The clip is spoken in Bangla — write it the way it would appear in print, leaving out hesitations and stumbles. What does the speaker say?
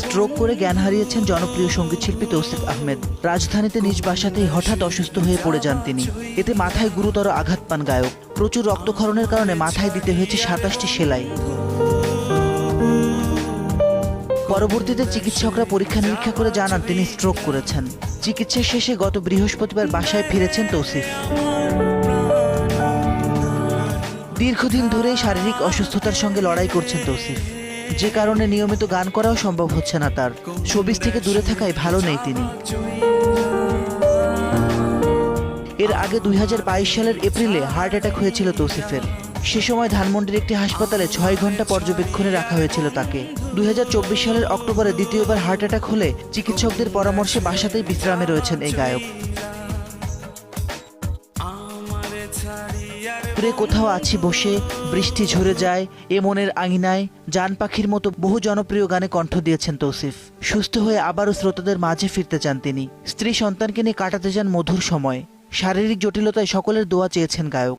স্ট্রোক করে জ্ঞান হারিয়েছেন জনপ্রিয় সঙ্গীতশিল্পী তৌসিফ আহমেদ। রাজধানীতে নিজ বাসাতেই হঠাৎ অসুস্থ হয়ে পড়ে যান তিনি। এতে মাথায় গুরুতর আঘাত পান গায়ক। প্রচুর রক্তক্ষরণের কারণে মাথায় দিতে হয়েছে ২৭টি সেলাই। পরবর্তীতে চিকিৎসকরা পরীক্ষা নিরীক্ষা করে জানান তিনি স্ট্রোক করেছেন। চিকিৎসা শেষে গত বৃহস্পতিবার বাসায় ফিরেছেন তৌসিফ। দীর্ঘদিন ধরেই শারীরিক অসুস্থতার সঙ্গে লড়াই করছেন তৌসিফ, যে কারণে নিয়মিত গান করাও সম্ভব হচ্ছে না তার। শোবিজ থেকে দূরে থাকায় ভালো নেই তিনি। এর আগে ২০২২ সালের এপ্রিলে হার্ট অ্যাটাক হয়েছিল তৌসিফের। সে সময় ধানমন্ডির একটি হাসপাতালে ৬ ঘন্টা পর্যবেক্ষণে রাখা হয়েছিল তাকে। ২০২৪ সালের অক্টোবরে দ্বিতীয়বার হার্ট অ্যাটাক হলে চিকিৎসকদের পরামর্শে বাসাতেই বিশ্রামে রয়েছেন এই গায়ক। দূরে কোথাও আছি বসে, বৃষ্টি ঝরে যায়, এ মনের আঙিনায়, জান পাখির মতো বহু জনপ্রিয় গানে কণ্ঠ দিয়েছেন তৌসিফ। সুস্থ হয়ে আবারও শ্রোতাদের মাঝে ফিরতে চান তিনি। স্ত্রী সন্তানকে নিয়ে কাটাতে চান মধুর সময়। শারীরিক জটিলতায় সকলের দোয়া চেয়েছেন গায়ক।